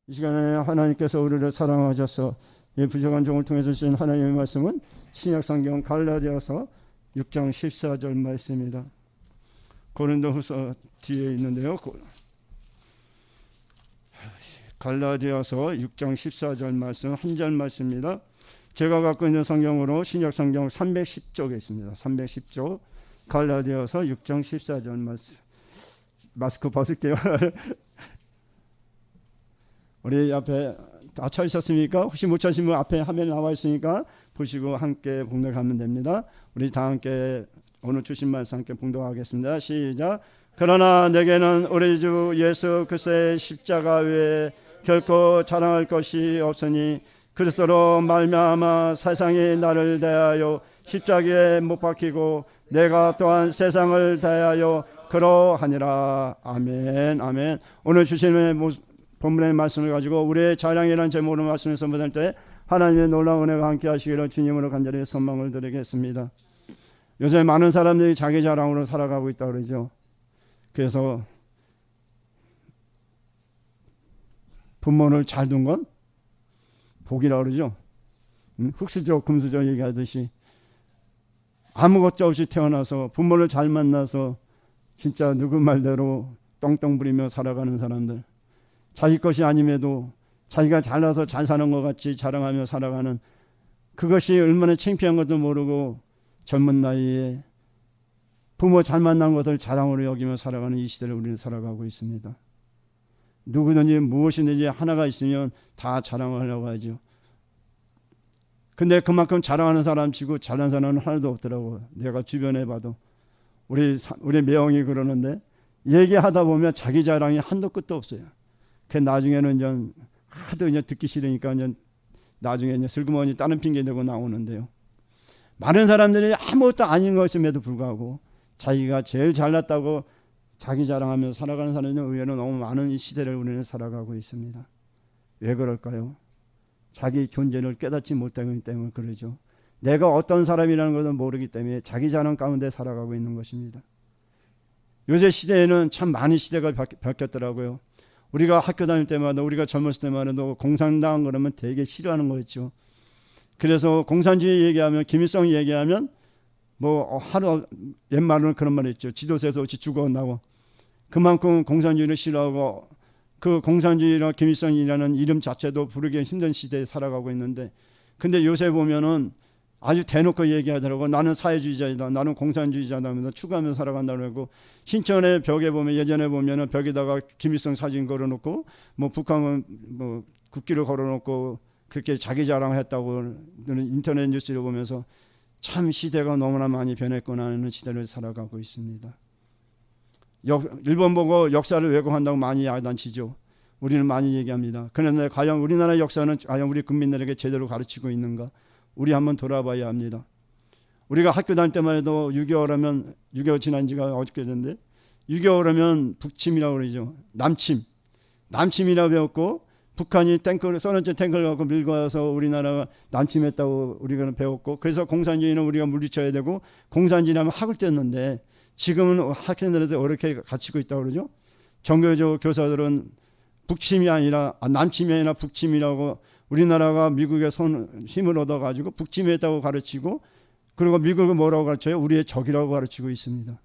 이 시간에 하나님께서 우리를 사랑하셔서 이 부족한 종을 통해 주신 하나님의 말씀은 신약성경 갈라디아서 6장 14절 말씀입니다. 고린도후서 뒤에 있는데요. 갈라디아서 6장 14절 말씀 한 절 말씀입니다. 제가 갖고 있는 성경으로 신약성경 310쪽에 있습니다. 310쪽 갈라디아서 6장 14절 말씀. 마스크 벗을게요. 우리 앞에 다 찾으셨습니까? 혹시 못 찾으신 분 앞에 화면에 나와 있으니까 보시고 함께 봉독하면 됩니다. 우리 다 함께 오늘 주신 말씀 함께 봉독하겠습니다. 시작. 그러나 내게는 우리 주 예수 그리스도의 십자가 외에 결코 자랑할 것이 없으니 그리스도로 말미암아 세상이 나를 대하여 십자가에 못 박히고 내가 또한 세상을 대하여 그러하니라. 아멘. 아멘. 오늘 주시는 본문의 말씀을 가지고 우리의 자랑이라는 제목으로 말씀을 선포할 때 하나님의 놀라운 은혜가 함께 하시기를 주님으로 간절히 소망을 드리겠습니다. 요새 많은 사람들이 자기 자랑으로 살아가고 있다고 그러죠. 그래서 부모를 잘 둔 건 복이라고 그러죠. 흑수저 금수저 얘기하듯이 아무것도 없이 태어나서 부모를 잘 만나서 진짜 누구 말대로 똥똥 부리며 살아가는 사람들, 자기 것이 아님에도 자기가 잘나서 잘 사는 것 같이 자랑하며 살아가는, 그것이 얼마나 창피한 것도 모르고 젊은 나이에 부모 잘 만난 것을 자랑으로 여기며 살아가는 이 시대를 우리는 살아가고 있습니다. 누구든지 무엇이든지 하나가 있으면 다 자랑하려고 하죠. 근데 그만큼 자랑하는 사람 치고 잘난 사람은 하나도 없더라고요. 내가 주변에 봐도 우리 매형이 그러는데 얘기하다 보면 자기 자랑이 한도 끝도 없어요. 그 나중에는 이제 하도 이제 듣기 싫으니까 이제 나중에 이제 슬그머니 다른 핑계 대고 나오는데요. 많은 사람들이 아무것도 아닌 것임에도 불구하고 자기가 제일 잘났다고 자기 자랑하면서 살아가는 사람이 의외로 너무 많은 이 시대를 우리는 살아가고 있습니다. 왜 그럴까요? 자기 존재를 깨닫지 못하기 때문에 그러죠. 내가 어떤 사람이라는 것을 모르기 때문에 자기 자랑 가운데 살아가고 있는 것입니다. 요새 시대에는 참 많은 시대가 바뀌었더라고요. 우리가 학교 다닐 때마다, 우리가 젊었을 때마다 공산당 그러면 되게 싫어하는 거였죠. 그래서 공산주의 얘기하면, 김일성 얘기하면 뭐 하루 옛말로는 그런 말 있죠. 지도세서 없이 죽어온다고. 그만큼 공산주의를 싫어하고 그 공산주의나 김일성이라는 이름 자체도 부르기 힘든 시대에 살아가고 있는데, 근데 요새 보면은 아주 대놓고 얘기하더라고. 나는 사회주의자이다, 나는 공산주의자다 하면서 추구하면서 살아간다고 하고, 신천의 벽에 보면, 예전에 보면은 벽에다가 김일성 사진 걸어놓고 뭐 북한은 뭐 국기를 걸어놓고 그렇게 자기 자랑했다고 인터넷 뉴스를 보면서 참 시대가 너무나 많이 변했구나 하는 시대를 살아가고 있습니다. 일본 보고 역사를 왜곡한다고 많이 야단치죠. 우리는 많이 얘기합니다. 그런데 과연 우리나라 역사는 과연 우리 국민들에게 제대로 가르치고 있는가? 우리 한번 돌아봐야 합니다. 우리가 학교 다닐 때만 해도 6.25 하면, 6.25 지난 지가 어저께 됐는데 6.25 하면 북침이라고 그러죠. 남침이라고 배웠고, 북한이 소련제 탱크를 갖고 밀고 와서 우리나라가 남침했다고 우리가 배웠고, 그래서 공산주의는 우리가 물리쳐야 되고 공산주의라면 학을 뗐는데 지금은 학생들한테 어렵게 가르치고 있다고 그러죠. 정교조 교사들은 북침이 아니라 남침이 아니라 북침이라고, 우리나라가 미국의 힘을 얻어가지고 북침했다고 가르치고, 그리고 미국은 뭐라고 가르쳐요? 우리의 적이라고 가르치고 있습니다.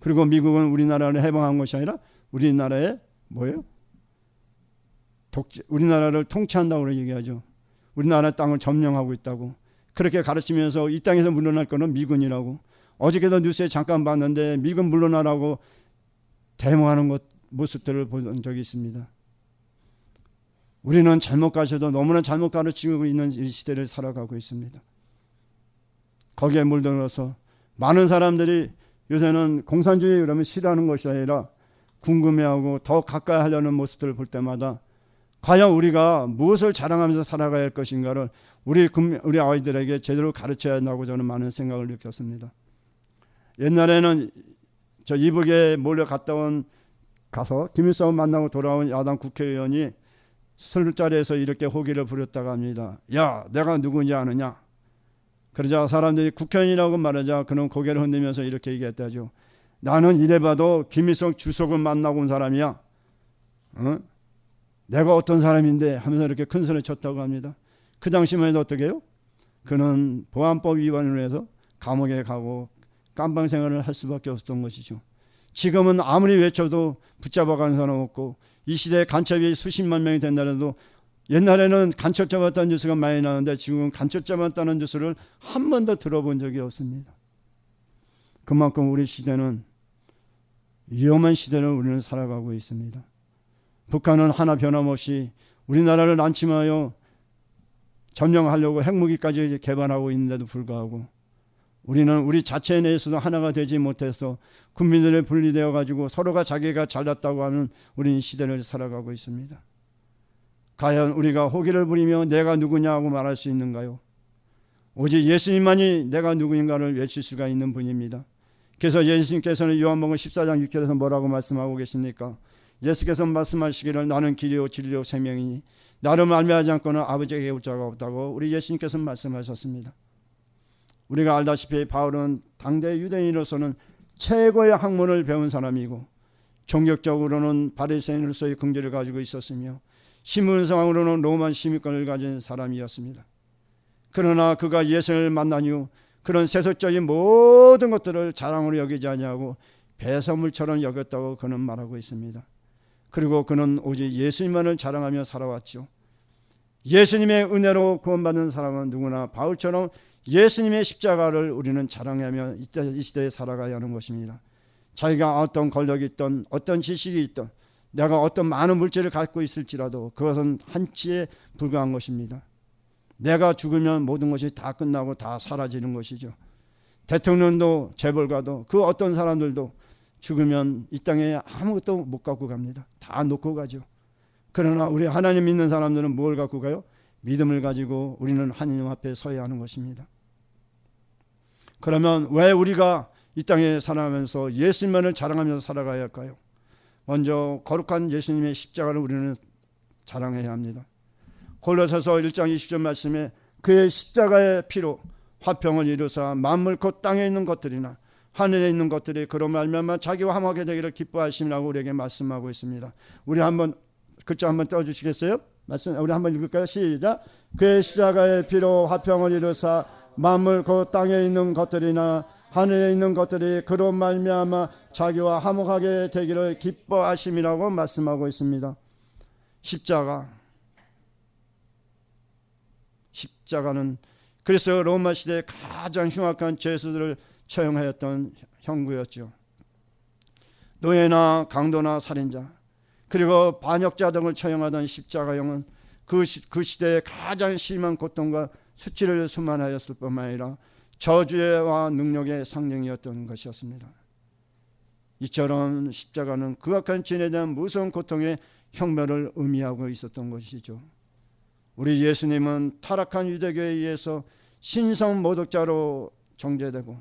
그리고 미국은 우리나라를 해방한 것이 아니라 우리나라의 뭐예요? 우리나라를 통치한다고 얘기하죠. 우리나라 땅을 점령하고 있다고 그렇게 가르치면서 이 땅에서 물러날 거는 미군이라고. 어저께도 뉴스에 잠깐 봤는데 미군 물러나라고 데모하는 모습들을 본 적이 있습니다. 우리는 잘못 가셔도 너무나 잘못 가르치고 있는 이 시대를 살아가고 있습니다. 거기에 물들어서 많은 사람들이 요새는 공산주의 그러면 싫어하는 것이 아니라 궁금해하고 더 가까이 하려는 모습들을 볼 때마다 과연 우리가 무엇을 자랑하면서 살아가야 할 것인가를 우리 아이들에게 제대로 가르쳐야 한다고 저는 많은 생각을 느꼈습니다. 옛날에는 저 이북에 몰려 가서 김일성 만나고 돌아온 야당 국회의원이 술자리에서 이렇게 호기를 부렸다고 합니다. 야, 내가 누군지 아느냐? 그러자 사람들이 국회의원이라고 말하자 그는 고개를 흔들면서 이렇게 얘기했다죠. 나는 이래봐도 김일성 주석을 만나고 온 사람이야. 내가 어떤 사람인데 하면서 이렇게 큰 소리 쳤다고 합니다. 그 당시만 해도 어떻게 해요? 그는 보안법 위반을 해서 감옥에 가고 깜방 생활을 할 수밖에 없었던 것이죠. 지금은 아무리 외쳐도 붙잡아가는 사람 없고, 이 시대에 간첩이 수십만 명이 된다해도 옛날에는 간첩 잡았다는 뉴스가 많이 나오는데 지금은 간첩 잡았다는 뉴스를 한 번도 들어본 적이 없습니다. 그만큼 우리 시대는 위험한 시대를 우리는 살아가고 있습니다. 북한은 하나 변함없이 우리나라를 난침하여 점령하려고 핵무기까지 개발하고 있는데도 불구하고 우리는 우리 자체 내에서도 하나가 되지 못해서 국민들의 분리되어 가지고 서로가 자기가 잘났다고 하는 우리는 시대를 살아가고 있습니다. 과연 우리가 호기를 부리며 내가 누구냐고 말할 수 있는가요? 오직 예수님만이 내가 누구인가를 외칠 수가 있는 분입니다. 그래서 예수님께서는 요한복음 14장 6절에서 뭐라고 말씀하고 계십니까? 예수께서 말씀하시기를 나는 길이요 진리요 생명이니 나를 말미암지 않고는 아버지에게 올 자가 없다고 우리 예수님께서 말씀하셨습니다. 우리가 알다시피 바울은 당대 유대인으로서는 최고의 학문을 배운 사람이고 종교적으로는 바리새인으로서의 긍지를 가지고 있었으며 신분상으로는 로마 시민권을 가진 사람이었습니다. 그러나 그가 예수를 만난 이후 그런 세속적인 모든 것들을 자랑으로 여기지 아니하고 배설물처럼 여겼다고 그는 말하고 있습니다. 그리고 그는 오직 예수님만을 자랑하며 살아왔죠. 예수님의 은혜로 구원받는 사람은 누구나 바울처럼 예수님의 십자가를 우리는 자랑하며 이 시대에 살아가야 하는 것입니다. 자기가 어떤 권력이 있던 어떤 지식이 있던 내가 어떤 많은 물질을 갖고 있을지라도 그것은 한치에 불과한 것입니다. 내가 죽으면 모든 것이 다 끝나고 다 사라지는 것이죠. 대통령도 재벌가도 그 어떤 사람들도 죽으면 이 땅에 아무것도 못 갖고 갑니다. 다 놓고 가죠. 그러나 우리 하나님 믿는 사람들은 뭘 갖고 가요? 믿음을 가지고 우리는 하나님 앞에 서야 하는 것입니다. 그러면 왜 우리가 이 땅에 살아가면서 예수님만을 자랑하면서 살아가야 할까요? 먼저 거룩한 예수님의 십자가를 우리는 자랑해야 합니다. 골로새서 1장 20절 말씀에 그의 십자가의 피로 화평을 이루사 만물 곧 땅에 있는 것들이나 하늘에 있는 것들이 그로 말미암아 자기와 함하게 되기를 기뻐하심이라고 우리에게 말씀하고 있습니다. 우리 한번 글자 한번 떼어주시겠어요? 말씀 우리 한번 읽을까요? 시작. 그의 십자가의 피로 화평을 이루사 만물 곧 땅에 있는 것들이나 하늘에 있는 것들이 그로 말미암아 자기와 화목하게 되기를 기뻐하심이라고 말씀하고 있습니다. 십자가는 그래서 로마 시대의 가장 흉악한 죄수들을 처형하였던 형구였죠. 노예나 강도나 살인자 그리고 반역자 등을 처형하던 십자가형은 그 시대의 가장 심한 고통과 수치를 수만하였을 뿐만 아니라 저주와 능력의 상징이었던 것이었습니다. 이처럼 십자가는 극악한 죄에 대한 무서운 고통의 형벌을 의미하고 있었던 것이죠. 우리 예수님은 타락한 유대교에 의해서 신성 모독자로 정죄되고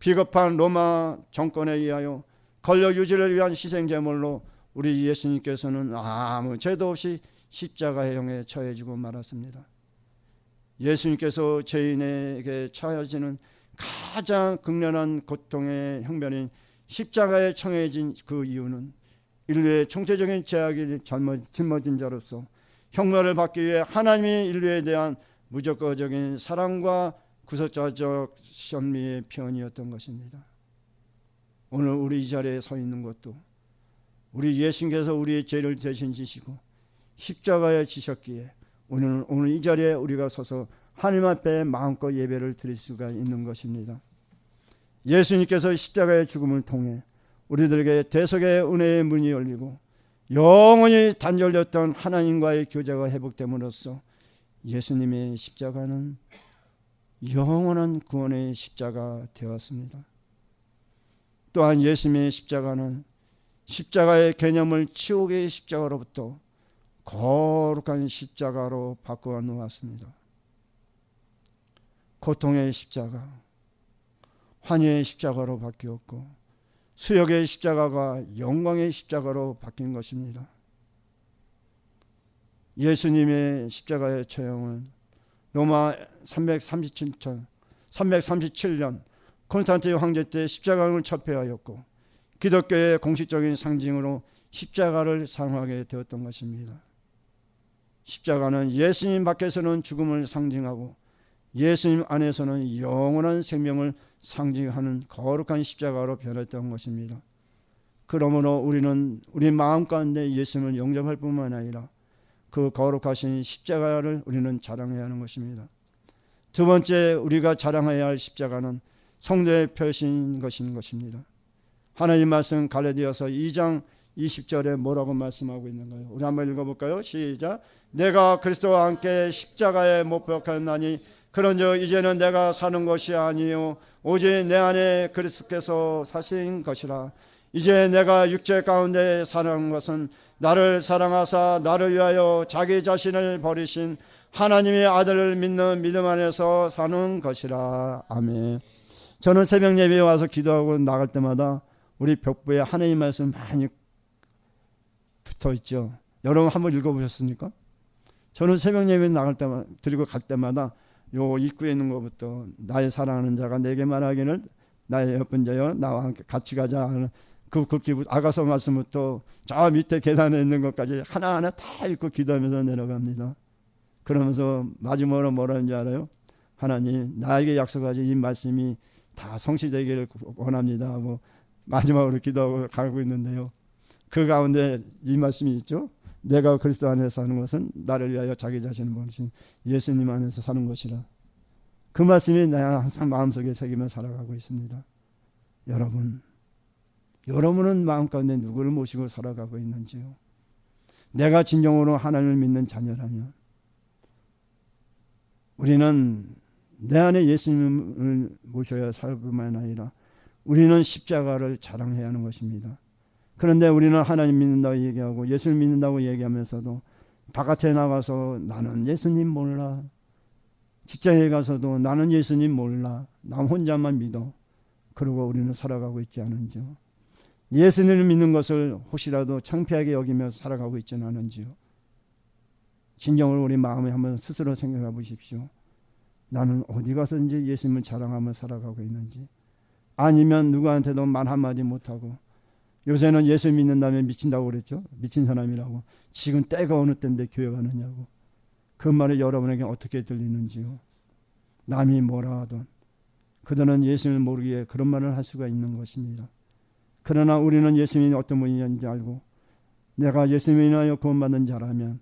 비겁한 로마 정권에 의하여 권력 유지를 위한 희생제물로 우리 예수님께서는 아무 죄도 없이 십자가의 형에 처해지고 말았습니다. 예수님께서 죄인에게 처해지는 가장 극렬한 고통의 형벌인 십자가에 처해진 그 이유는 인류의 총체적인 죄악이 짊어진 자로서 형벌을 받기 위해 하나님이 인류에 대한 무조건적인 사랑과 구속자적 섭리의 표현이었던 것입니다. 오늘 우리 이 자리에 서 있는 것도 우리 예수님께서 우리의 죄를 대신 지시고 십자가에 지셨기에 오늘 이 자리에 우리가 서서 하나님 앞에 마음껏 예배를 드릴 수가 있는 것입니다. 예수님께서 십자가의 죽음을 통해 우리들에게 대속의 은혜의 문이 열리고 영원히 단절됐던 하나님과의 교제가 회복됨으로써 예수님의 십자가는 영원한 구원의 십자가 되었습니다. 또한 예수님의 십자가는 십자가의 개념을 치욕의 십자가로부터 거룩한 십자가로 바꾸어 놓았습니다. 고통의 십자가, 환희의 십자가로 바뀌었고 수역의 십자가가 영광의 십자가로 바뀐 것입니다. 예수님의 십자가의 처형은 로마 337년 콘스탄틴 황제 때 십자가를 철폐하였고 기독교의 공식적인 상징으로 십자가를 사랑하게 되었던 것입니다. 십자가는 예수님 밖에서는 죽음을 상징하고 예수님 안에서는 영원한 생명을 상징하는 거룩한 십자가로 변했던 것입니다. 그러므로 우리는 우리 마음 가운데 예수님을 영접할 뿐만 아니라 그 거룩하신 십자가를 우리는 자랑해야 하는 것입니다. 두 번째 우리가 자랑해야 할 십자가는 성도의 표시인 것입니다. 하나님 말씀 갈라디아서 2장 20절에 뭐라고 말씀하고 있는가요? 우리 한번 읽어볼까요? 시작. 내가 그리스도와 함께 십자가에 못 박혔나니 그런즉 이제는 내가 사는 것이 아니요 오직 내 안에 그리스도께서 사신 것이라. 이제 내가 육체 가운데 사는 것은 나를 사랑하사 나를 위하여 자기 자신을 버리신 하나님의 아들을 믿는 믿음 안에서 사는 것이라. 아멘. 저는 새벽 예배에 와서 기도하고 나갈 때마다 우리 벽부에 하나님 말씀 많이 붙어 있죠. 여러분 한번 읽어보셨습니까? 저는 새벽 예배 나갈 때마다 드리고 갈 때마다 요 입구에 있는 것부터 나의 사랑하는 자가 내게 말하기를 나의 예쁜 자여 나와 함께 같이 가자 하는 그 아가서 말씀부터 저 밑에 계단에 있는 것까지 하나하나 다 읽고 기도하면서 내려갑니다. 그러면서 마지막으로 뭐라는지 알아요? 하나님 나에게 약속하신 이 말씀이 다 성취되기를 원합니다 하고 마지막으로 기도하고 가고 있는데요. 그 가운데 이 말씀이 있죠. 내가 그리스도 안에서 사는 것은 나를 위하여 자기 자신을 버리신 예수님 안에서 사는 것이라. 그 말씀이 내가 항상 마음속에 새기며 살아가고 있습니다. 여러분은 마음 가운데 누구를 모시고 살아가고 있는지요? 내가 진정으로 하나님을 믿는 자녀라면 우리는 내 안에 예수님을 모셔야 살 뿐만 아니라 우리는 십자가를 자랑해야 하는 것입니다. 그런데 우리는 하나님 믿는다고 얘기하고 예수를 믿는다고 얘기하면서도 바깥에 나가서 나는 예수님 몰라, 직장에 가서도 나는 예수님 몰라, 나 혼자만 믿어, 그러고 우리는 살아가고 있지 않은지요? 예수님을 믿는 것을 혹시라도 창피하게 여기며 살아가고 있지는 않은지요? 진정으로 우리 마음에 한번 스스로 생각해 보십시오. 나는 어디 가서든지 예수님을 자랑하며 살아가고 있는지, 아니면 누구한테도 말 한마디 못하고, 요새는 예수 믿는다면 미친다고 그랬죠. 미친 사람이라고. 지금 때가 어느 때인데 교회 가느냐고. 그 말이 여러분에게 어떻게 들리는지요? 남이 뭐라 하던 그들은 예수님을 모르기에 그런 말을 할 수가 있는 것입니다. 그러나 우리는 예수님이 어떤 분인지 알고 내가 예수님을 인하여 구원받은 자라면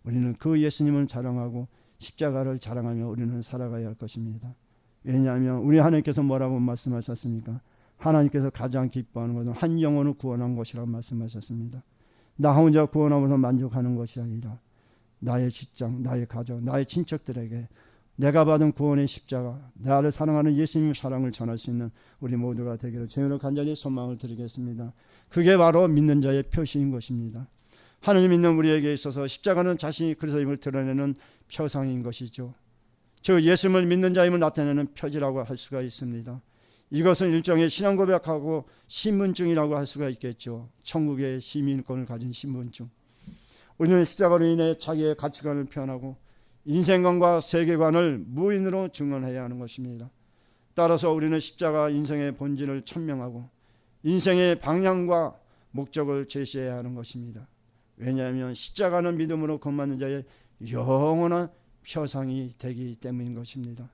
우리는 그 예수님을 자랑하고 십자가를 자랑하며 우리는 살아가야 할 것입니다. 왜냐하면 우리 하나님께서 뭐라고 말씀하셨습니까? 하나님께서 가장 기뻐하는 것은 한 영혼을 구원한 것이라고 말씀하셨습니다. 나 혼자 구원하면서 만족하는 것이 아니라 나의 직장, 나의 가족, 나의 친척들에게 내가 받은 구원의 십자가, 나를 사랑하는 예수님의 사랑을 전할 수 있는 우리 모두가 되기를 주님으로 간절히 소망을 드리겠습니다. 그게 바로 믿는 자의 표시인 것입니다. 하나님 믿는 우리에게 있어서 십자가는 자신이 그리스도임을 드러내는 표상인 것이죠. 즉 예수님을 믿는 자임을 나타내는 표지라고 할 수가 있습니다. 이것은 일종의 신앙 고백하고 신분증이라고 할 수가 있겠죠. 천국의 시민권을 가진 신분증. 우리는 십자가로 인해 자기의 가치관을 표현하고 인생관과 세계관을 무인으로 증언해야 하는 것입니다. 따라서 우리는 십자가 인생의 본질을 천명하고 인생의 방향과 목적을 제시해야 하는 것입니다. 왜냐하면 십자가는 믿음으로 구원받는 자의 영원한 표상이 되기 때문인 것입니다.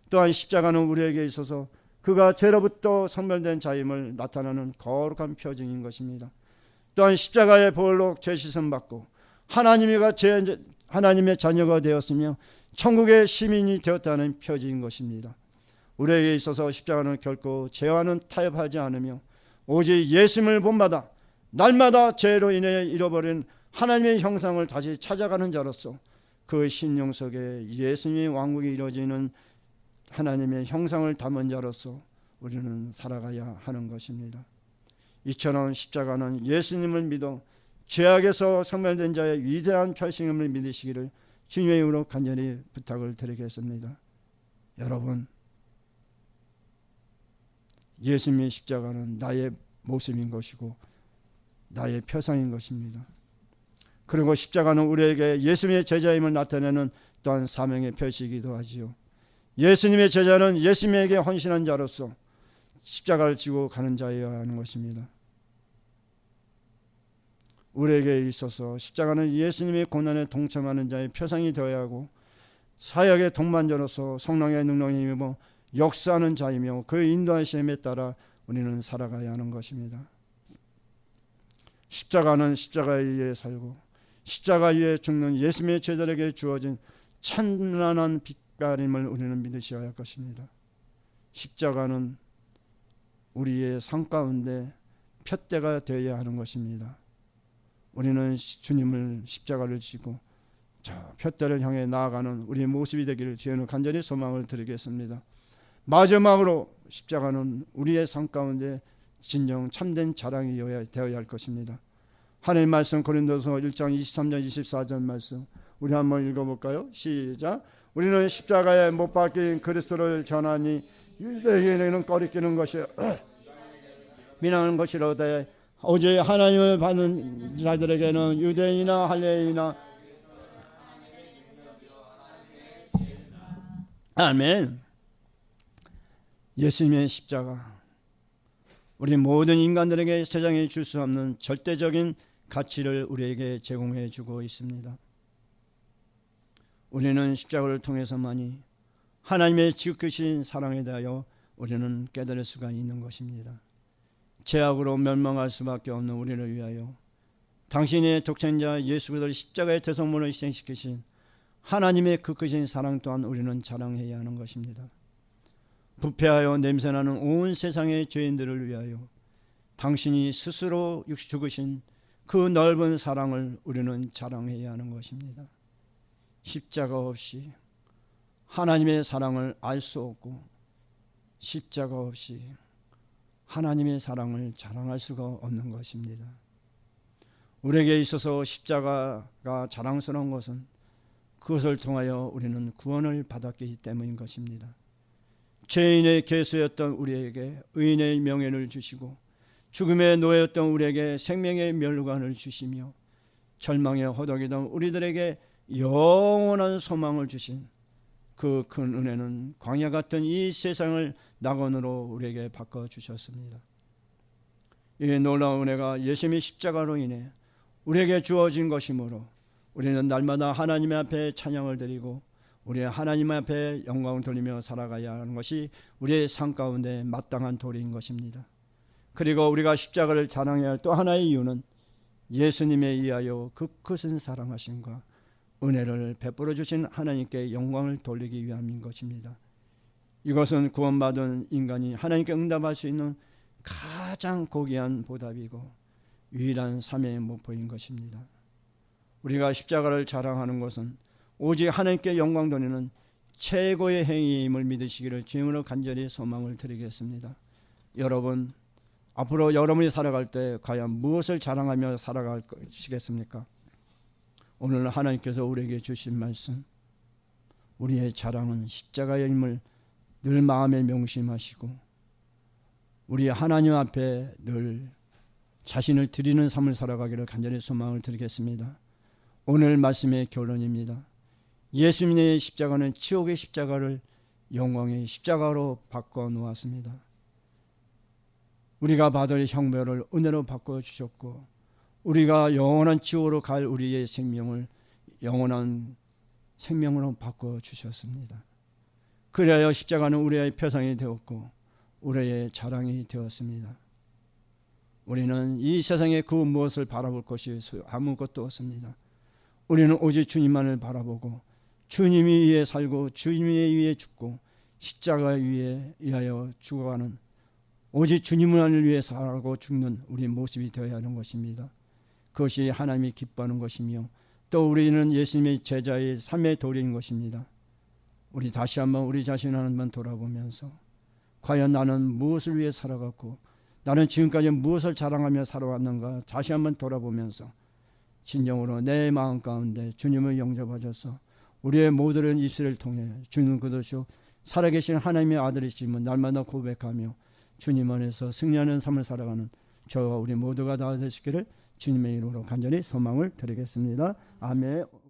또한 십자가는 우리에게 있어서 그가 죄로부터 성별된 자임을 나타내는 거룩한 표징인 것입니다. 또한 십자가의 보혈로 죄 씻음 받고 하나님의 자녀가 되었으며 천국의 시민이 되었다는 표징인 것입니다. 우리에게 있어서 십자가는 결코 죄와는 타협하지 않으며 오직 예수님을 본받아 날마다 죄로 인해 잃어버린 하나님의 형상을 다시 찾아가는 자로서 그 심령 속에 예수님의 왕국이 이루어지는 하나님의 형상을 담은 자로서 우리는 살아가야 하는 것입니다. 이처럼 십자가는 예수님을 믿어 죄악에서 성멸된 자의 위대한 표징임을 믿으시기를 주님의 이름으로 간절히 부탁을 드리겠습니다. 여러분, 예수님의 십자가는 나의 모습인 것이고 나의 표상인 것입니다. 그리고 십자가는 우리에게 예수님의 제자임을 나타내는 또한 사명의 표시이기도 하지요. 예수님의 제자는 예수님에게 헌신한 자로서 십자가를 지고 가는 자여야 하는 것입니다. 우리에게 있어서 십자가는 예수님의 고난에 동참하는 자의 표상이 되어야 하고 사역의 동반자로서 성령의 능력에 힘입어 역사하는 자이며 그 인도하심에 따라 우리는 살아가야 하는 것입니다. 십자가는 십자가에 의해 살고 십자가 위에 죽는 예수님의 제자들에게 주어진 찬란한 빛깔임을 우리는 믿으셔야 할 것입니다. 십자가는 우리의 삶 가운데 푯대가 되어야 하는 것입니다. 우리는 주님을 십자가를 지고 저 푯대를 향해 나아가는 우리의 모습이 되기를 주님은 간절히 소망을 드리겠습니다. 마지막으로 십자가는 우리의 삶 가운데 진정 참된 자랑이 되어야 할 것입니다. 하나님 말씀 고린도서 1장 23절 24절 말씀 우리 한번 읽어볼까요? 시작. 우리는 십자가에 못 박힌 그리스도를 전하니 유대인에게는 꺼리끼는 것이 미나는 것이로되 오직 하나님을 받는 자들에게는 유대인이나 할례인이나 아멘. 예수님의 십자가 우리 모든 인간들에게 세상에 줄 수 없는 절대적인 가치를 우리에게 제공해 주고 있습니다. 우리는 십자가를 통해서만이 하나님의 지극히신 사랑에 대하여 우리는 깨달을 수가 있는 것입니다. 죄악으로 멸망할 수밖에 없는 우리를 위하여 당신의 독생자 예수 그리스도를 십자가의 대속물로 희생시키신 하나님의 그 크신 사랑 또한 우리는 자랑해야 하는 것입니다. 부패하여 냄새나는 온 세상의 죄인들을 위하여 당신이 스스로 죽으신 그 넓은 사랑을 우리는 자랑해야 하는 것입니다. 십자가 없이 하나님의 사랑을 알 수 없고 십자가 없이 하나님의 사랑을 자랑할 수가 없는 것입니다. 우리에게 있어서 십자가가 자랑스러운 것은 그것을 통하여 우리는 구원을 받았기 때문인 것입니다. 죄인의 계수였던 우리에게 의인의 명예를 주시고 죽음의 노예였던 우리에게 생명의 멸관을 주시며 절망의 허덕이던 우리들에게 영원한 소망을 주신 그 큰 은혜는 광야 같은 이 세상을 낙원으로 우리에게 바꿔주셨습니다. 이 놀라운 은혜가 예수님의 십자가로 인해 우리에게 주어진 것이므로 우리는 날마다 하나님 앞에 찬양을 드리고 우리의 하나님 앞에 영광을 돌리며 살아가야 하는 것이 우리의 삶 가운데 마땅한 도리인 것입니다. 그리고 우리가 십자가를 자랑해야 할 또 하나의 이유는 예수님에 의하여 그 크신 사랑하심과 은혜를 베풀어 주신 하나님께 영광을 돌리기 위함인 것입니다. 이것은 구원받은 인간이 하나님께 응답할 수 있는 가장 고귀한 보답이고 유일한 삶의 목표인 것입니다. 우리가 십자가를 자랑하는 것은 오직 하나님께 영광 돌리는 최고의 행위임을 믿으시기를 주님으로 간절히 소망을 드리겠습니다. 여러분, 앞으로 여러분이 살아갈 때 과연 무엇을 자랑하며 살아갈 것이겠습니까? 오늘 하나님께서 우리에게 주신 말씀, 우리의 자랑은 십자가의 힘을 늘 마음에 명심하시고 우리 하나님 앞에 늘 자신을 드리는 삶을 살아가기를 간절히 소망을 드리겠습니다. 오늘 말씀의 결론입니다. 예수님의 십자가는 지옥의 십자가를 영광의 십자가로 바꿔 놓았습니다. 우리가 받을 형벌을 은혜로 바꿔주셨고 우리가 영원한 지옥으로 갈 우리의 생명을 영원한 생명으로 바꿔주셨습니다. 그래야 십자가는 우리의 표상이 되었고 우리의 자랑이 되었습니다. 우리는 이 세상에 그 무엇을 바라볼 것이 아무것도 없습니다. 우리는 오직 주님만을 바라보고 주님이 위해 살고 주님이 위해 죽고 십자가 위에 의하여 죽어가는 오직 주님만을 위해 살고 죽는 우리 모습이 되어야 하는 것입니다. 그것이 하나님이 기뻐하는 것이며 또 우리는 예수님의 제자의 삶의 도리인 것입니다. 우리 다시 한번 우리 자신을 한번 돌아보면서 과연 나는 무엇을 위해 살아갔고 나는 지금까지 무엇을 자랑하며 살아왔는가 다시 한번 돌아보면서 진정으로 내 마음 가운데 주님을 영접하셔서 우리의 모든 입술을 통해 주님 그것이 살아계신 하나님의 아들이심을 날마다 고백하며 주님 안에서 승리하는 삶을 살아가는 저와 우리 모두가 다 되시기를 주님의 이름으로 간절히 소망을 드리겠습니다. 아멘.